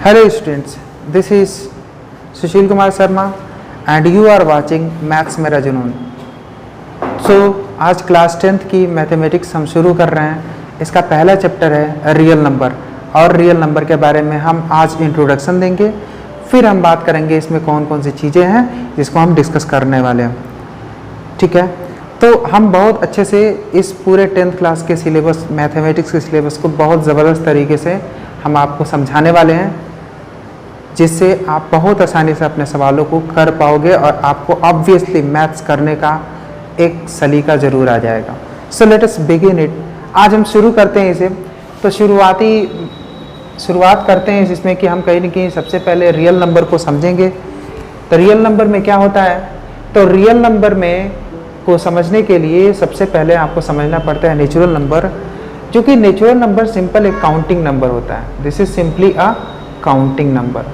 Hello students, this is Sushil Kumar Sharma and you are watching Maths मेरा जुनून। आज class 10th की mathematics हम शुरू कर रहे हैं। इसका पहला चैप्टर है रियल नंबर और रियल नंबर के बारे में हम आज इंट्रोडक्शन देंगे, फिर हम बात करेंगे इसमें कौन कौन सी चीज़ें हैं जिसको हम डिस्कस करने वाले हैं। ठीक है, तो हम बहुत अच्छे से इस पूरे 10th क्लास के सिलेबस, मैथमेटिक्स के सिलेबस को बहुत ज़बरदस्त तरीके से हम आपको समझाने वाले हैं, जिससे आप बहुत आसानी से अपने सवालों को कर पाओगे और आपको ऑब्वियसली मैथ्स करने का एक सलीका ज़रूर आ जाएगा। So let us begin it. आज हम शुरू करते हैं इसे। तो शुरुआत करते हैं जिसमें कि हम कहीं न कहीं सबसे पहले रियल नंबर को समझेंगे। तो रियल नंबर में क्या होता है? तो रियल नंबर में को समझने के लिए सबसे पहले आपको समझना पड़ता है नेचुरल नंबर, जो कि नेचुरल नंबर सिंपल एक काउंटिंग नंबर होता है। This is simply a counting number.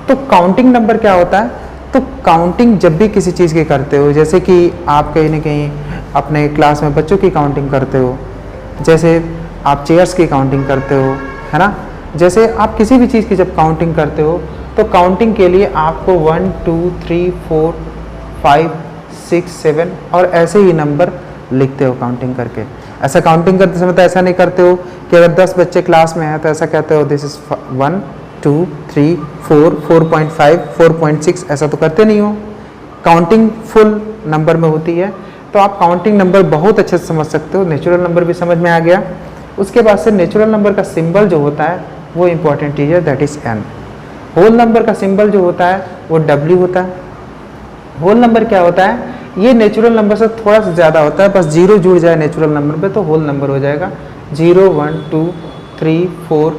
तो काउंटिंग नंबर क्या होता है? तो काउंटिंग जब भी किसी चीज़ की करते हो, जैसे कि आप कहीं ना कहीं अपने क्लास में बच्चों की काउंटिंग करते हो, जैसे आप चेयर्स की काउंटिंग करते हो, है ना, जैसे आप किसी भी चीज़ की जब काउंटिंग करते हो तो काउंटिंग के लिए आपको 1 2 3 4 5 6 7 और ऐसे ही नंबर लिखते हो काउंटिंग करके। ऐसा काउंटिंग करते समय तो ऐसा नहीं करते हो कि अगर 10 बच्चे क्लास में हैं तो ऐसा कहते हो दिस इज 1 2 3 4 4.5 4.6, ऐसा तो करते नहीं हो। काउंटिंग फुल नंबर में होती है। तो आप काउंटिंग नंबर बहुत अच्छे से समझ सकते हो। नेचुरल नंबर भी समझ में आ गया। उसके बाद से नेचुरल नंबर का सिंबल जो होता है वो इंपॉर्टेंट चीज़ है, that is N. Whole number का सिंबल जो होता है वो डब्ल्यू होता है। होल नंबर क्या होता है? ये नेचुरल नंबर से थोड़ा सा ज़्यादा होता है, बस जीरो जुड़ जाए नेचुरल नंबर पे तो होल नंबर हो जाएगा। 0 1 2 3 4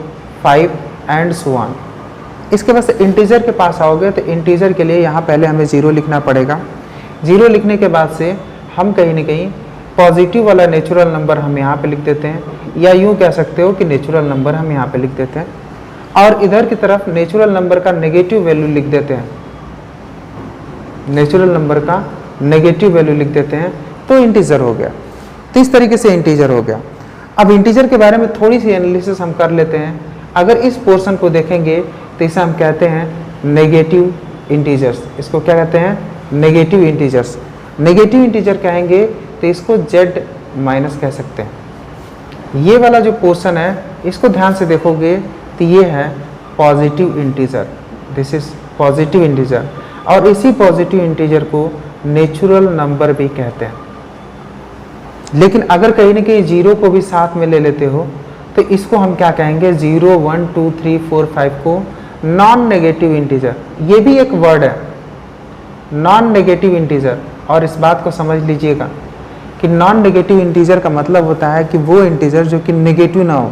5 एंड सो ऑन। इसके बाद से इंटीजर के पास आओगे तो इंटीजर के लिए यहाँ पहले हमें 0 लिखना पड़ेगा। 0 लिखने के बाद से हम कहीं ना कहीं पॉजिटिव वाला नेचुरल नंबर हम यहाँ पे लिख देते हैं, या यूँ कह सकते हो कि नेचुरल नंबर हम यहाँ पे लिख देते हैं, और इधर की तरफ नेचुरल नंबर का नेगेटिव वैल्यू लिख देते हैं। नेचुरल नंबर का नेगेटिव वैल्यू लिख देते हैं तो इंटीजर हो गया। तो इस तरीके से इंटीजर हो गया। अब इंटीजर के बारे में थोड़ी सी एनालिसिस हम कर लेते हैं। अगर इस पोर्शन को देखेंगे तो इसे हम कहते हैं नेगेटिव इंटीजर्स। इसको क्या कहते हैं? Negative integers. नेगेटिव इंटीजर कहेंगे तो इसको जेड माइनस कह सकते हैं। ये वाला जो पोर्शन है इसको ध्यान से देखोगे तो ये है positive integer. This is positive integer, और इसी पॉजिटिव इंटीजर को नेचुरल नंबर भी कहते हैं। लेकिन अगर कहीं ना कहीं जीरो को भी साथ में ले लेते हो तो इसको हम क्या कहेंगे? 0 1 2 3 4 5 को नॉन नेगेटिव इंटीजर। ये भी एक वर्ड है, नॉन नेगेटिव इंटीजर। और इस बात को समझ लीजिएगा कि नॉन नेगेटिव इंटीजर का मतलब होता है कि वो इंटीजर जो कि नेगेटिव ना हो,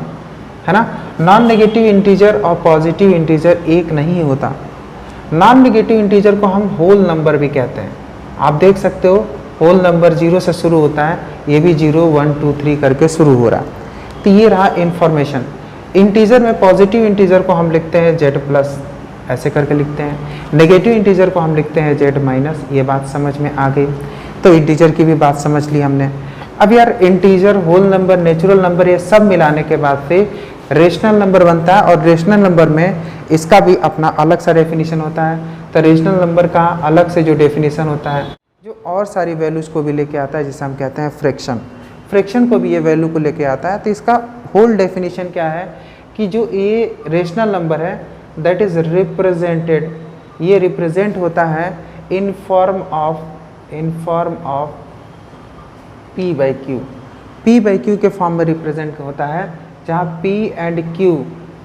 है ना। नॉन नेगेटिव इंटीजर और पॉजिटिव इंटीजर एक नहीं होता। नॉन नेगेटिव इंटीजर को हम होल नंबर भी कहते हैं। आप देख सकते हो होल नंबर 0 से शुरू होता है, ये भी 0 1 2 3 करके शुरू हो रहा है। तो ये रहा इंफॉर्मेशन। इंटीजर में पॉजिटिव इंटीजर को हम लिखते हैं जेड प्लस, ऐसे करके लिखते हैं। नेगेटिव इंटीजर को हम लिखते हैं जेड माइनस। ये बात समझ में आ गई। तो इंटीजर की भी बात समझ ली हमने। अब यार integer, whole number, natural number, ये सब मिलाने के बाद से रेशनल नंबर बनता है, और रेशनल नंबर में इसका भी अपना अलग सा डेफिनेशन होता है। तो रेशनल नंबर का अलग से जो डेफिनेशन होता है, जो और सारी वैल्यूज़ को भी लेके आता है, जिसे हम कहते हैं फ्रैक्शन। फ्रैक्शन को भी ये वैल्यू को लेके आता है। तो इसका होल डेफिनेशन क्या है कि जो ये रेशनल नंबर है दैट इज़ रिप्रेजेंटेड, ये रिप्रेजेंट होता है इन फॉर्म ऑफ p बाई क्यू। p बाई क्यू के फॉर्म में रिप्रेजेंट होता है, जहाँ p एंड q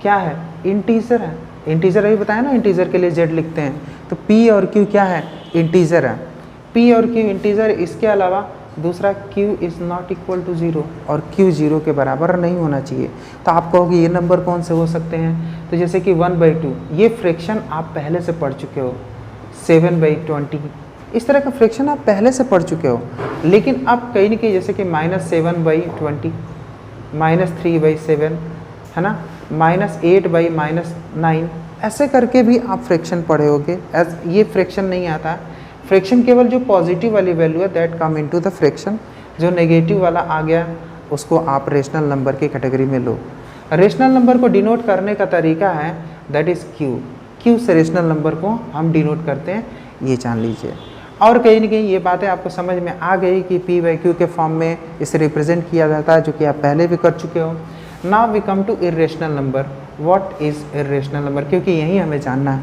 क्या है? इंटीजर है। इंटीजर अभी बताया ना, इंटीजर के लिए z लिखते हैं। तो p और q क्या है? इंटीजर है। p और q इंटीजर। इसके अलावा दूसरा q is not equal to 0, और q 0 के बराबर नहीं होना चाहिए। तो आप कहोगे ये नंबर कौन से हो सकते हैं? तो जैसे कि 1/2, ये फ्रैक्शन आप पहले से पढ़ चुके हो। 7/20, इस तरह का फ्रैक्शन आप पहले से पढ़ चुके हो। लेकिन अब कहीं ना कहीं जैसे कि -7/20, -3/7, है ना, -8/-9, ऐसे करके भी आप फ्रैक्शन पढ़े होगे। ये फ्रैक्शन नहीं आता। फ्रैक्शन केवल जो पॉजिटिव वाली वैल्यू है that come into the fraction. जो नेगेटिव वाला आ गया उसको आप रेशनल नंबर की कैटेगरी में लो। रेशनल नंबर को डिनोट करने का तरीका है दैट इज क्यू। क्यू से रेशनल नंबर को हम डिनोट करते हैं, ये जान लीजिए। और कहीं ना कहीं ये बातें आपको समझ में आ गई कि पी बाई क्यू के फॉर्म में इसे रिप्रेजेंट किया जाता है, जो कि आप पहले भी कर चुके हो। Now we come to irrational number. What is irrational number, क्योंकि यही हमें जानना है।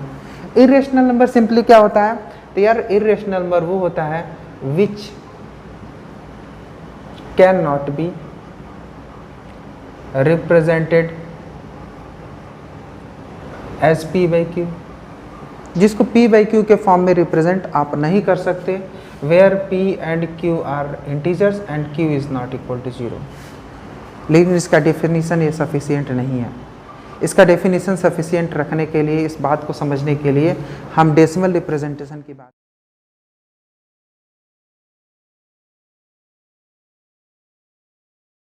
इर्रेशनल नंबर सिंपली क्या होता है, तो यार इर्रेशनल नंबर वो होता है which can not be represented as p by q, जिसको p बाई क्यू के फॉर्म में रिप्रेजेंट आप नहीं कर सकते, where p and q are integers and q is not equal to 0। लेकिन इसका डेफिनेशन ये सफिशिएंट नहीं है। इसका डेफिनेशन सफिशिएंट रखने के लिए, इस बात को समझने के लिए हम डेसिमल रिप्रेजेंटेशन की बात